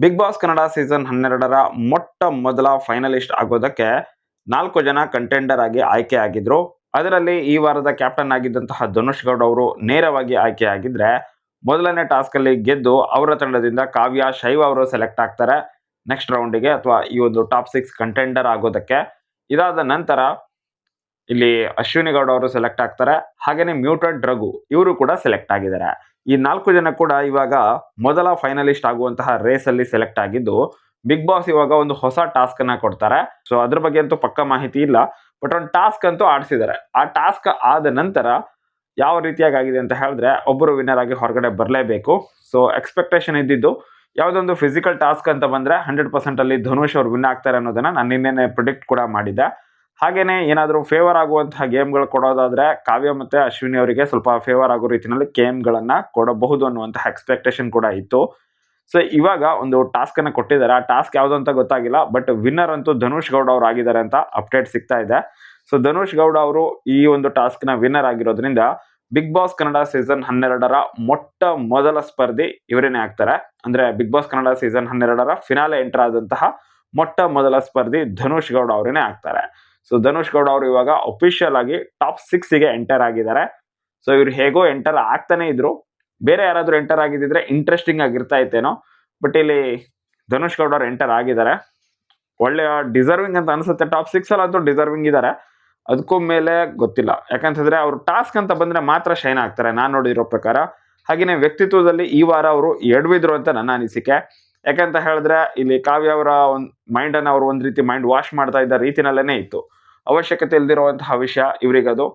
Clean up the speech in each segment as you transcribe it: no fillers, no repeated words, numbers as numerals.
Big Boss Kannada season 12ರ ಮೊಟ್ಟ ಮೊದಲ ಫೈನಲಿಸ್ಟ್ ಆಗೋದಕ್ಕೆ 4 ಜನ ಕಂಟೆಂಡರ್ ಆಗಿ ಆಯ್ಕೆ ಆಗಿದ್ರು. ಅದರಲ್ಲಿ ಈ ವಾರದ ಕ್ಯಾಪ್ಟನ್ ಆಗಿದ್ದಂತಹ ಧನುಷ್ ಗೌಡ್ ಅವರು ನೇರವಾಗಿ ಆಯ್ಕೆ ಆಗಿದ್ರೆ, ಮೊದಲನೇ ಟಾಸ್ಕ್ ಅಲ್ಲಿ ಗೆದ್ದು ಅವರ ತಂಡದಿಂದ ಕಾವ್ಯ, ಶೈವ ಅವರು ಸೆಲೆಕ್ಟ್ ಆಗ್ತಾರೆ ನೆಕ್ಸ್ಟ್ ರೌಂಡಿಗೆ, ಅಥವಾ ಈ ಒಂದು ಟಾಪ್ 6 ಕಂಟೆಂಡರ್ ಆಗೋದಕ್ಕೆ. ಇದಾದ ನಂತರ ಇಲ್ಲಿ ಅಶ್ವಿನಿ ಗೌಡ ಅವರು ಸೆಲೆಕ್ಟ್ ಆಗ್ತಾರೆ, ಹಾಗೇನೆ ಮ್ಯೂಟೆಡ್ ರಘು ಇವರು ಕೂಡ ಸೆಲೆಕ್ಟ್ ಆಗಿದ್ದಾರೆ. ಈ 4 ಜನ ಕೂಡ ಇವಾಗ ಮೊದಲ ಫೈನಲಿಸ್ಟ್ ಆಗುವಂತಹ ರೇಸ್ ಅಲ್ಲಿ ಸೆಲೆಕ್ಟ್ ಆಗಿದ್ದು, ಬಿಗ್ ಬಾಸ್ ಇವಾಗ ಒಂದು ಹೊಸ ಟಾಸ್ಕ್ ಅನ್ನ ಕೊಡ್ತಾರೆ. ಸೊ ಅದ್ರ ಬಗ್ಗೆ ಅಂತೂ ಪಕ್ಕ ಮಾಹಿತಿ ಇಲ್ಲ, ಬಟ್ ಒಂದು ಟಾಸ್ಕ್ ಅಂತೂ ಆಡಿಸಿದ್ದಾರೆ. ಆ ಟಾಸ್ಕ್ ಆದ ನಂತರ ಯಾವ ರೀತಿಯಾಗಿ ಆಗಿದೆ ಅಂತ ಹೇಳಿದ್ರೆ, ಒಬ್ಬರು ವಿನ್ನರ್ ಆಗಿ ಹೊರಗಡೆ ಬರಲೇಬೇಕು. ಸೊ ಎಕ್ಸ್ಪೆಕ್ಟೇಷನ್ ಇದ್ದಿದ್ದು ಯಾವುದೊಂದು ಫಿಸಿಕಲ್ ಟಾಸ್ಕ್ ಅಂತ ಬಂದ್ರೆ 100% ಅಲ್ಲಿ ಧನುಷ್ ಅವ್ರು ವಿನ್ ಆಗ್ತಾರೆ ಅನ್ನೋದನ್ನ ನಾನು ನಿನ್ನೆ ಪ್ರಿಡಿಕ್ಟ್ ಕೂಡ ಮಾಡಿದ್ದೆ. ಹಾಗೇನೆ ಏನಾದರೂ ಫೇವರ್ ಆಗುವಂತಹ ಗೇಮ್ಗಳು ಕೊಡೋದಾದ್ರೆ ಕಾವ್ಯ ಮತ್ತೆ ಅಶ್ವಿನಿ ಅವರಿಗೆ ಸ್ವಲ್ಪ ಫೇವರ್ ಆಗೋ ರೀತಿಯಲ್ಲಿ ಗೇಮ್ಗಳನ್ನ ಕೊಡಬಹುದು ಅನ್ನುವಂತಹ ಎಕ್ಸ್ಪೆಕ್ಟೇಷನ್ ಕೂಡ ಇತ್ತು. ಸೊ ಇವಾಗ ಒಂದು ಟಾಸ್ಕ್ ಅನ್ನ ಕೊಟ್ಟಿದ್ದಾರೆ. ಆ ಟಾಸ್ಕ್ ಯಾವುದು ಅಂತ ಗೊತ್ತಾಗಿಲ್ಲ, ಬಟ್ ವಿನ್ನರ್ ಅಂತೂ ಧನುಷ್ ಗೌಡ ಅವರು ಆಗಿದ್ದಾರೆ ಅಂತ ಅಪ್ಡೇಟ್ ಸಿಗ್ತಾ ಇದೆ. ಸೊ ಧನುಷ್ ಗೌಡ ಅವರು ಈ ಒಂದು ಟಾಸ್ಕ್ ನ ವಿನ್ನರ್ ಆಗಿರೋದ್ರಿಂದ ಬಿಗ್ ಬಾಸ್ ಕನ್ನಡ ಸೀಸನ್ 12ರ ಮೊಟ್ಟ ಮೊದಲ ಸ್ಪರ್ಧಿ ಇವರೇನೆ ಆಗ್ತಾರೆ. ಅಂದ್ರೆ ಬಿಗ್ ಬಾಸ್ ಕನ್ನಡ ಸೀಸನ್ 12ರ ಫಿನಾಲೆ ಎಂಟರ್ ಆದಂತಹ ಮೊಟ್ಟ ಮೊದಲ ಸ್ಪರ್ಧಿ ಧನುಷ್ ಗೌಡ ಅವರೇನೆ ಆಗ್ತಾರೆ. ಸೊ ಧನುಷ್ ಗೌಡ ಅವರು ಇವಾಗ ಅಫಿಷಿಯಲ್ ಆಗಿ ಟಾಪ್ 6ಗೆ ಎಂಟರ್ ಆಗಿದ್ದಾರೆ. ಸೊ ಇವ್ರು ಹೇಗೋ ಎಂಟರ್ ಆಗ್ತಾನೆ ಇದ್ರು, ಬೇರೆ ಯಾರಾದ್ರೂ ಎಂಟರ್ ಆಗಿದ್ರೆ ಇಂಟ್ರೆಸ್ಟಿಂಗ್ ಆಗಿರ್ತಾ ಇತ್ತೇನೋ, ಬಟ್ ಇಲ್ಲಿ ಧನುಷ್ ಗೌಡ ಅವ್ರು ಎಂಟರ್ ಆಗಿದ್ದಾರೆ. ಒಳ್ಳೆಯ ಡಿಸರ್ವಿಂಗ್ ಅಂತ ಅನ್ಸುತ್ತೆ. ಟಾಪ್ 6 ಅಲ್ಲಿ ಅಂತೂ ಡಿಸರ್ವಿಂಗ್ ಇದ್ದಾರೆ, ಅದಕ್ಕೂ ಮೇಲೆ ಗೊತ್ತಿಲ್ಲ. ಯಾಕಂತಂದ್ರೆ ಅವ್ರು ಟಾಸ್ಕ್ ಅಂತ ಬಂದ್ರೆ ಮಾತ್ರ ಶೈನ್ ಆಗ್ತಾರೆ ನಾನು ನೋಡಿರೋ ಪ್ರಕಾರ. ಹಾಗೇನೆ ವ್ಯಕ್ತಿತ್ವದಲ್ಲಿ ಈ ವಾರ ಅವರು ಎಡವಿದ್ರು ಅಂತ ನನ್ನ ಅನಿಸಿಕೆ. ಯಾಕಂತ ಹೇಳಿದ್ರೆ ಇಲ್ಲಿ ಕಾವ್ಯ ಅವರ ಒಂದು ಮೈಂಡ್ ಅನ್ನ ಅವರು ಒಂದ್ ರೀತಿ ಮೈಂಡ್ ವಾಶ್ ಮಾಡ್ತಾ ಇದ್ದ ರೀತಿನಲ್ಲೇನೆ ಇತ್ತು. ಅವಶ್ಯಕತೆ ಇಲ್ದಿರುವಂತಹ ವಿಷಯ ಇವರಿಗದು.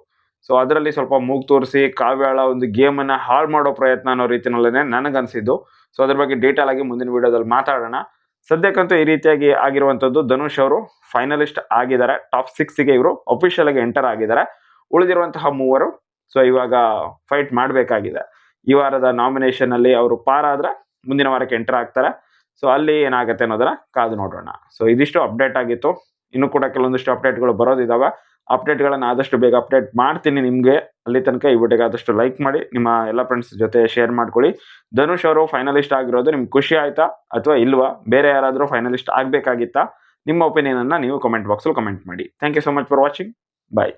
ಸೊ ಅದರಲ್ಲಿ ಸ್ವಲ್ಪ ಮೂಗ್ ತೋರಿಸಿ ಕಾವ್ಯಳ ಒಂದು ಗೇಮ್ ಅನ್ನ ಹಾಳು ಮಾಡೋ ಪ್ರಯತ್ನ ಅನ್ನೋ ರೀತಿನಲ್ಲೇನೆ ನನಗನ್ಸಿದ್ದು. ಸೊ ಅದ್ರ ಬಗ್ಗೆ ಡೀಟೇಲ್ ಆಗಿ ಮುಂದಿನ ವಿಡಿಯೋದಲ್ಲಿ ಮಾತಾಡೋಣ. ಸದ್ಯಕ್ಕಂತೂ ಈ ರೀತಿಯಾಗಿ ಆಗಿರುವಂತದ್ದು, ಧನುಷ್ ಅವರು ಫೈನಲಿಸ್ಟ್ ಆಗಿದ್ದಾರೆ. ಟಾಪ್ 6ಗೆ ಇವರು ಅಫಿಷಿಯಲ್ ಆಗಿ ಎಂಟರ್ ಆಗಿದ್ದಾರೆ. ಉಳಿದಿರುವಂತಹ ಮೂವರು ಸೊ ಇವಾಗ ಫೈಟ್ ಮಾಡಬೇಕಾಗಿದೆ. ಈ ವಾರದ ನಾಮಿನೇಷನ್ ಅಲ್ಲಿ ಅವರು ಪಾರಾದ್ರೆ ಮುಂದಿನ ವಾರಕ್ಕೆ ಎಂಟರ್ ಆಗ್ತಾರೆ. ಸೊ ಅಲ್ಲಿ ಏನಾಗುತ್ತೆ ಅನ್ನೋದನ್ನ ಕಾದು ನೋಡೋಣ. ಸೊ ಇದಿಷ್ಟು ಅಪ್ಡೇಟ್ ಆಗಿತ್ತು. ಇನ್ನು ಕೂಡ ಕೆಲವೊಂದಿಷ್ಟು ಅಪ್ಡೇಟ್ಗಳು ಬರೋದಿದ್ದಾವೆ. ಅಪ್ಡೇಟ್ಗಳನ್ನು ಆದಷ್ಟು ಬೇಗ ಅಪ್ಡೇಟ್ ಮಾಡ್ತೀನಿ ನಿಮಗೆ. ಅಲ್ಲಿ ತನಕ ಈ ವಿಡಿಯೋಗೆ ಆದಷ್ಟು ಲೈಕ್ ಮಾಡಿ, ನಿಮ್ಮ ಎಲ್ಲ ಫ್ರೆಂಡ್ಸ್ ಜೊತೆ ಶೇರ್ ಮಾಡ್ಕೊಳ್ಳಿ. ಧನುಷ್ ಅವರು ಫೈನಲಿಸ್ಟ್ ಆಗಿರೋದು ನಿಮ್ಗೆ ಖುಷಿ ಆಯ್ತಾ ಅಥವಾ ಇಲ್ವಾ? ಬೇರೆ ಯಾರಾದರೂ ಫೈನಲಿಸ್ಟ್ ಆಗಬೇಕಾಗಿತ್ತಾ? ನಿಮ್ಮ ಒಪಿನಿಯನ್ ಅನ್ನ ನೀವು ಕಮೆಂಟ್ ಬಾಕ್ಸಲ್ಲಿ ಕಮೆಂಟ್ ಮಾಡಿ. Thank you so much for watching. Bye.